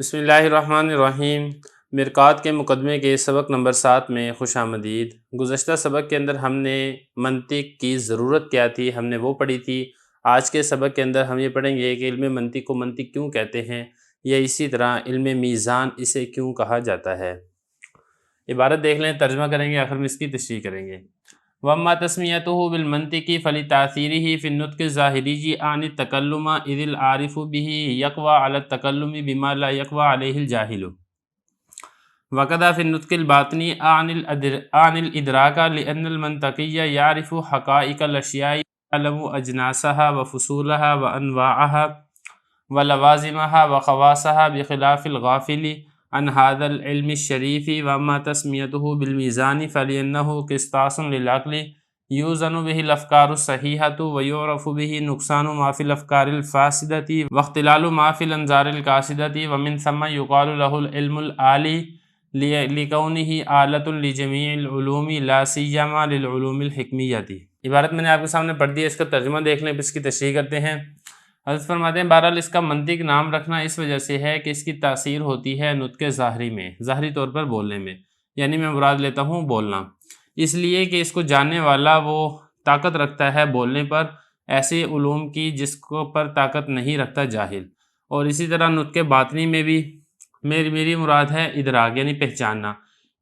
بسم اللہ الرحمن الرحیم۔ مرقات کے مقدمے کے سبق نمبر 7 میں خوش آمدید۔ گزشتہ سبق کے اندر ہم نے منطق کی ضرورت کیا تھی ہم نے وہ پڑھی تھی۔ آج کے سبق کے اندر ہم یہ پڑھیں گے کہ علم منطق کو منطق کیوں کہتے ہیں، یا اسی طرح علم میزان اسے کیوں کہا جاتا ہے۔ عبارت دیکھ لیں، ترجمہ کریں گے، آخر میں اس کی تشریح کریں گے۔ وَأَمَّا تَسْمِيَتُهُ بِالْمَنْطِقِ فَلِتَأْثِيرِهِ فِي النُّطْقِ الظَّاهِرِيِّ عَنِ التَّكَلُّمِ إِذِ الْعَارِفُ بِهِ يَقْوَى عَلَى التَّكَلُّمِ بِمَا لَا يَقْوَى عَلَيْهِ الْجَاهِلُ وَكَذَا فِي النُّطْقِ الْبَاطِنِ عَنِ الْإِدْرَاكِ لِأَنَّ الْمَنْطِقِيَّ يَعْرِفُ حَقَائِقَ الْأَشْيَاءِ وَيَعْلَمُ أَجْنَاسَهَا وَفُصُولَهَا وَأَنْوَاعَهَا وَلَوَازِمَهَا وَخَوَاصَهَا بِخِلَافِ الْغَافِلِ عن هذا العلم الشريف۔ وما تسميته بالميزان فلأنه قسطاس للعقل يوزن به الأفكار الصحيحة ويعرف به نقصان ما في الأفكار الفاسدة واختلال ما في الأنظار القاصدة، ومن ثم يقال له العلم العالي لكونه آلة لجميع العلوم لا سيما للعلوم الحكمية۔ عبارت میں نے آپ کے سامنے پڑھ دی ہے، اس کا ترجمہ دیکھ لیں، پھر اس کی تشریح کرتے ہیں۔ حضرت فرماتے ہیں بہرحال اس کا منطق نام رکھنا اس وجہ سے ہے کہ اس کی تاثیر ہوتی ہے نطق ظاہری میں، ظاہری طور پر بولنے میں، یعنی میں مراد لیتا ہوں بولنا، اس لیے کہ اس کو جاننے والا وہ طاقت رکھتا ہے بولنے پر، ایسے علوم کی جس کو پر طاقت نہیں رکھتا جاہل۔ اور اسی طرح نطق باطنی میں بھی میری مراد ہے ادراک، یعنی پہچاننا،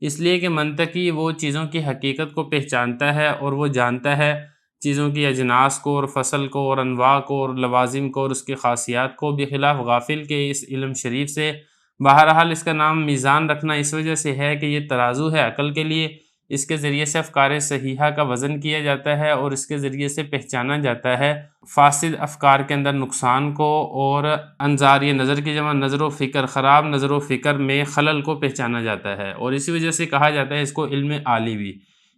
اس لیے کہ منطقی وہ چیزوں کی حقیقت کو پہچانتا ہے اور وہ جانتا ہے چیزوں کی اجناس کو اور فصل کو اور انواع کو اور لوازم کو اور اس کی خاصیات کو، بخلاف غافل کے اس علم شریف سے۔ بہرحال اس کا نام میزان رکھنا اس وجہ سے ہے کہ یہ ترازو ہے عقل کے لیے، اس کے ذریعے سے افکار صحیحہ کا وزن کیا جاتا ہے اور اس کے ذریعے سے پہچانا جاتا ہے فاسد افکار کے اندر نقصان کو، اور انظار یہ نظر کی جمع نظر و فکر، خراب نظر و فکر میں خلل کو پہچانا جاتا ہے، اور اسی وجہ سے کہا جاتا ہے اس کو علم عالی بھی،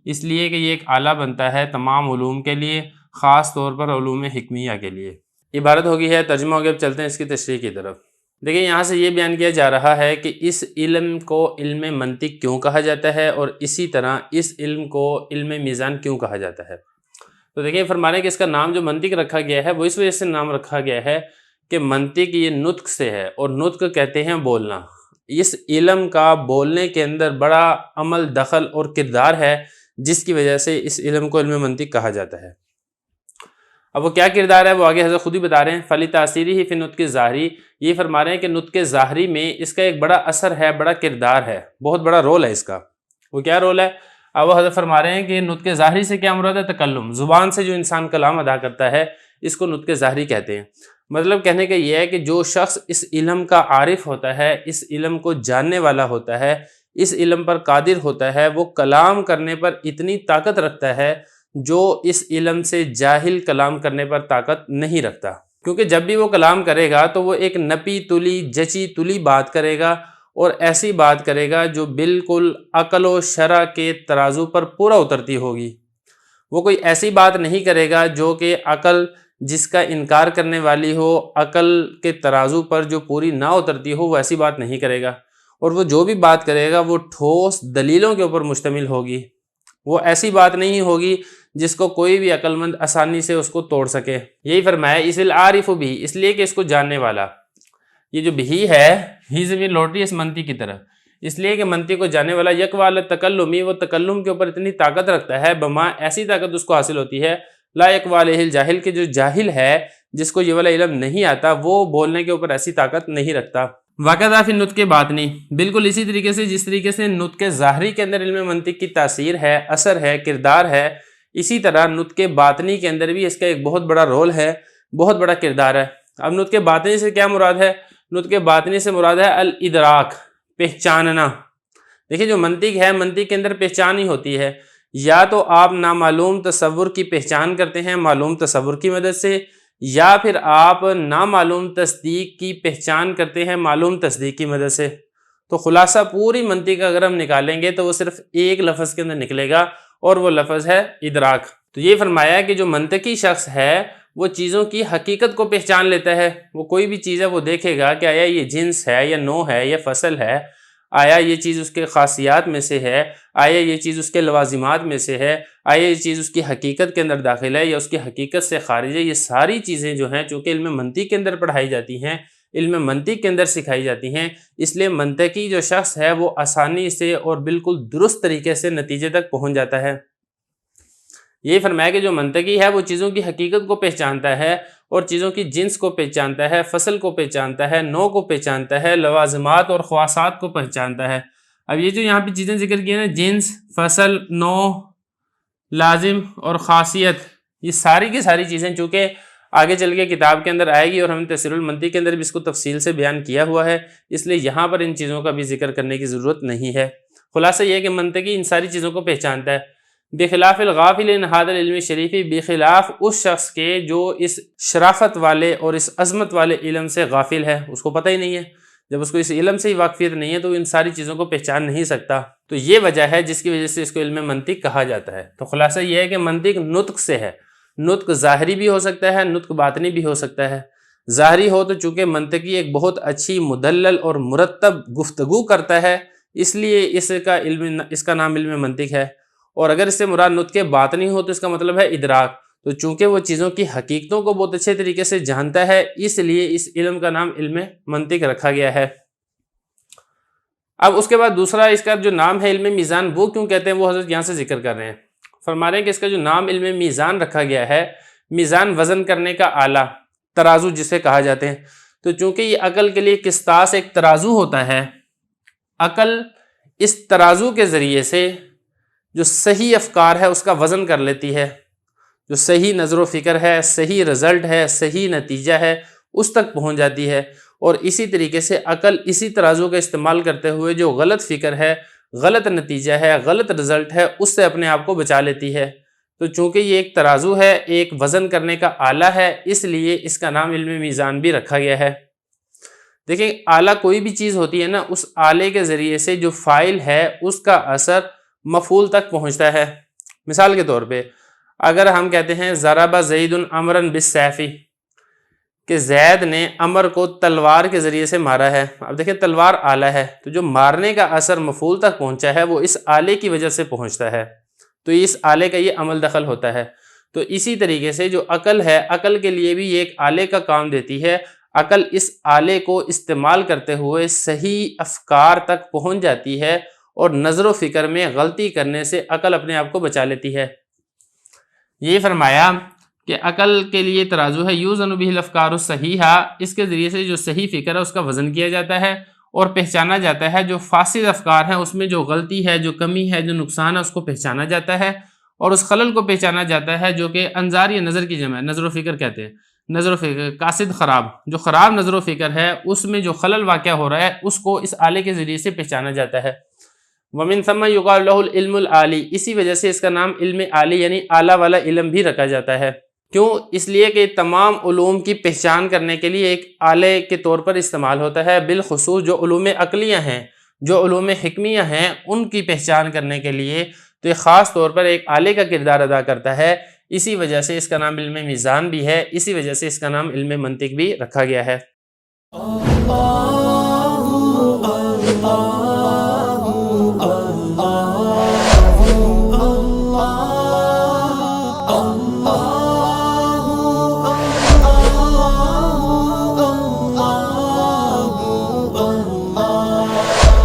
اس لیے کہ یہ ایک آلہ بنتا ہے تمام علوم کے لیے، خاص طور پر علوم حکمیہ کے لیے۔ عبارت ہوگی ہے، ترجمہ ہو گیا، اب چلتے ہیں اس کی تشریح کی طرف۔ دیکھیں یہاں سے یہ بیان کیا جا رہا ہے کہ اس علم کو علم منطق کیوں کہا جاتا ہے، اور اسی طرح اس علم کو علم میزان کیوں کہا جاتا ہے۔ تو دیکھیں فرما رہے ہیں کہ اس کا نام جو منطق رکھا گیا ہے وہ اس وجہ سے نام رکھا گیا ہے کہ منطق یہ نطق سے ہے، اور نطق کہتے ہیں بولنا۔ اس علم کا بولنے کے اندر بڑا عمل دخل اور کردار ہے، جس کی وجہ سے اس علم کو علم منطق کہا جاتا ہے۔ اب وہ کیا کردار ہے وہ آگے حضرت خود ہی بتا رہے ہیں۔ فلی تاثیری ہی فی نطق ظاہری، یہ فرما رہے ہیں کہ نطق ظاہری میں اس کا ایک بڑا اثر ہے، بڑا کردار ہے، بہت بڑا رول ہے اس کا۔ وہ کیا رول ہے؟ اب وہ حضرت فرما رہے ہیں کہ نطق ظاہری سے کیا مراد ہے؟ تکلم، زبان سے جو انسان کلام ادا کرتا ہے اس کو نطق ظاہری کہتے ہیں۔ مطلب کہنے کا یہ ہے کہ جو شخص اس علم کا عارف ہوتا ہے، اس علم کو جاننے والا ہوتا ہے، اس علم پر قادر ہوتا ہے، وہ کلام کرنے پر اتنی طاقت رکھتا ہے جو اس علم سے جاہل کلام کرنے پر طاقت نہیں رکھتا، کیونکہ جب بھی وہ کلام کرے گا تو وہ ایک نپی تلی جچی تلی بات کرے گا، اور ایسی بات کرے گا جو بالکل عقل و شرع کے ترازو پر پورا اترتی ہوگی۔ وہ کوئی ایسی بات نہیں کرے گا جو کہ عقل جس کا انکار کرنے والی ہو، عقل کے ترازو پر جو پوری نہ اترتی ہو، وہ ایسی بات نہیں کرے گا، اور وہ جو بھی بات کرے گا وہ ٹھوس دلیلوں کے اوپر مشتمل ہوگی۔ وہ ایسی بات نہیں ہوگی جس کو کوئی بھی عقل مند آسانی سے اس کو توڑ سکے۔ یہی فرمایا اس العارف بھی، اس لیے کہ اس کو جاننے والا، یہ جو بھی ہے ہی زمین لوٹ رہی ہے اس منطق کی طرف، اس لیے کہ منطق کو جاننے والا یقوی علی التکلم، وہ تکلم کے اوپر اتنی طاقت رکھتا ہے، بما ایسی طاقت اس کو حاصل ہوتی ہے، لا یقوی علیہ الجاہل، کہ جو جاہل ہے جس کو یہ والا علم نہیں آتا وہ بولنے کے اوپر ایسی طاقت نہیں رکھتا۔ وَكَذَا فِي النُّطْقِ باطنی، بالکل اسی طریقے سے جس طریقے سے نطق ظاہری کے اندر علم منطق کی تاثیر ہے، اثر ہے، کردار ہے، اسی طرح نطق باطنی کے اندر بھی اس کا ایک بہت بڑا رول ہے، بہت بڑا کردار ہے۔ اب نطق باطنی سے کیا مراد ہے؟ نطق باطنی سے مراد ہے الادراک، پہچاننا۔ دیکھیں جو منطق ہے، منطق کے اندر پہچان ہی ہوتی ہے، یا تو آپ نامعلوم تصور کی پہچان کرتے ہیں معلوم تصور کی مدد سے، یا پھر آپ نامعلوم تصدیق کی پہچان کرتے ہیں معلوم تصدیق کی مدد سے۔ تو خلاصہ پوری منطق اگر ہم نکالیں گے تو وہ صرف ایک لفظ کے اندر نکلے گا، اور وہ لفظ ہے ادراک۔ تو یہ فرمایا کہ جو منطقی شخص ہے وہ چیزوں کی حقیقت کو پہچان لیتا ہے، وہ کوئی بھی چیز ہے وہ دیکھے گا کہ آیا یہ جنس ہے یا نوع ہے یا فصل ہے، آیا یہ چیز اس کے خاصیات میں سے ہے، آیا یہ چیز اس کے لوازمات میں سے ہے، آیا یہ چیز اس کی حقیقت کے اندر داخل ہے یا اس کی حقیقت سے خارج ہے۔ یہ ساری چیزیں جو ہیں چونکہ علم منطق کے اندر پڑھائی جاتی ہیں، علم منطق کے اندر سکھائی جاتی ہیں، اس لیے منطقی جو شخص ہے وہ آسانی سے اور بالکل درست طریقے سے نتیجے تک پہنچ جاتا ہے۔ یہ فرمایا کہ جو منطقی ہے وہ چیزوں کی حقیقت کو پہچانتا ہے اور چیزوں کی جنس کو پہچانتا ہے، فصل کو پہچانتا ہے، نوع کو پہچانتا ہے، لوازمات اور خواصات کو پہچانتا ہے۔ اب یہ جو یہاں پہ چیزیں ذکر کی ہیں نا، جنس، فصل، نوع، لازم اور خاصیت، یہ ساری کی ساری چیزیں چونکہ آگے چل کے کتاب کے اندر آئے گی اور ہم تفسیر المنطق کے اندر بھی اس کو تفصیل سے بیان کیا ہوا ہے، اس لیے یہاں پر ان چیزوں کا بھی ذکر کرنے کی ضرورت نہیں ہے۔ خلاصہ یہ ہے کہ منطقی ان ساری چیزوں کو پہچانتا ہے، بخلاف الغافل ان هذا العلم الشریفی، بخلاف اس شخص کے جو اس شرافت والے اور اس عظمت والے علم سے غافل ہے، اس کو پتہ ہی نہیں ہے۔ جب اس کو اس علم سے ہی واقفیت نہیں ہے تو ان ساری چیزوں کو پہچان نہیں سکتا، تو یہ وجہ ہے جس کی وجہ سے اس کو علم منطق کہا جاتا ہے۔ تو خلاصہ یہ ہے کہ منطق نطق سے ہے، نطق ظاہری بھی ہو سکتا ہے، نطق باطنی بھی ہو سکتا ہے۔ ظاہری ہو تو چونکہ منطقی ایک بہت اچھی مدلل اور مرتب گفتگو کرتا ہے، اس لیے اس کا نام علم منطق ہے، اور اگر اس سے مراد نطق باطنی ہو تو اس کا مطلب ہے ادراک، تو چونکہ وہ چیزوں کی حقیقتوں کو بہت اچھے طریقے سے جانتا ہے، اس لیے اس علم کا نام علم منطق رکھا گیا ہے۔ اب اس کے بعد دوسرا اس کا جو نام ہے علم میزان، وہ کیوں کہتے ہیں وہ حضرت یہاں سے ذکر کر رہے ہیں۔ فرما رہے ہیں کہ اس کا جو نام علم میزان رکھا گیا ہے، میزان وزن کرنے کا آلہ، ترازو جسے کہا جاتے ہیں، تو چونکہ یہ عقل کے لیے قسطاس ایک ترازو ہوتا ہے، عقل اس ترازو کے ذریعے سے جو صحیح افکار ہے اس کا وزن کر لیتی ہے، جو صحیح نظر و فکر ہے، صحیح رزلٹ ہے، صحیح نتیجہ ہے، اس تک پہنچ جاتی ہے، اور اسی طریقے سے عقل اسی ترازو کا استعمال کرتے ہوئے جو غلط فکر ہے، غلط نتیجہ ہے، غلط رزلٹ ہے، اس سے اپنے آپ کو بچا لیتی ہے۔ تو چونکہ یہ ایک ترازو ہے، ایک وزن کرنے کا آلہ ہے، اس لیے اس کا نام علم میزان بھی رکھا گیا ہے۔ دیکھیں آلہ کوئی بھی چیز ہوتی ہے نا، اس آلے کے ذریعے سے جو فاعل ہے اس کا اثر مفعول تک پہنچتا ہے۔ مثال کے طور پہ اگر ہم کہتے ہیں ضرب زید عمرا بالسیف، کہ زید نے عمر کو تلوار کے ذریعے سے مارا ہے، اب دیکھیں تلوار آلہ ہے، تو جو مارنے کا اثر مفعول تک پہنچا ہے وہ اس آلے کی وجہ سے پہنچتا ہے، تو اس آلے کا یہ عمل دخل ہوتا ہے۔ تو اسی طریقے سے جو عقل ہے، عقل کے لیے بھی یہ ایک آلے کا کام دیتی ہے، عقل اس آلے کو استعمال کرتے ہوئے صحیح افکار تک پہنچ جاتی ہے، اور نظر و فکر میں غلطی کرنے سے عقل اپنے آپ کو بچا لیتی ہے۔ یہ فرمایا کہ عقل کے لیے ترازو ہے، یوزن بہ الافکار الصحیحہ، اس کے ذریعے سے جو صحیح فکر ہے اس کا وزن کیا جاتا ہے اور پہچانا جاتا ہے، جو فاسد افکار ہیں اس میں جو غلطی ہے، جو کمی ہے، جو نقصان ہے، اس کو پہچانا جاتا ہے، اور اس خلل کو پہچانا جاتا ہے جو کہ انظار یا نظر کی جمع ہے، نظر و فکر کہتے ہیں، نظر و فکر قاصد خراب، جو خراب نظر و فکر ہے اس میں جو خلل واقع ہو رہا ہے اس کو اس آلے کے ذریعے سے پہچانا جاتا ہے۔ وَمِن ثَمَّ يُقَالُ لَهُ الْعِلْمُ الْعَالِي، اسی وجہ سے اس کا نام علم عالی یعنی اعلیٰ والا علم بھی رکھا جاتا ہے۔ کیوں؟ اس لیے کہ تمام علوم کی پہچان کرنے کے لیے ایک آلے کے طور پر استعمال ہوتا ہے، بالخصوص جو علوم عقلیہ ہیں، جو علوم حکمیہ ہیں، ان کی پہچان کرنے کے لیے تو یہ خاص طور پر ایک آلے کا کردار ادا کرتا ہے، اسی وجہ سے اس کا نام علم میزان بھی ہے، اسی وجہ سے اس کا نام علم منطق بھی رکھا گیا ہے۔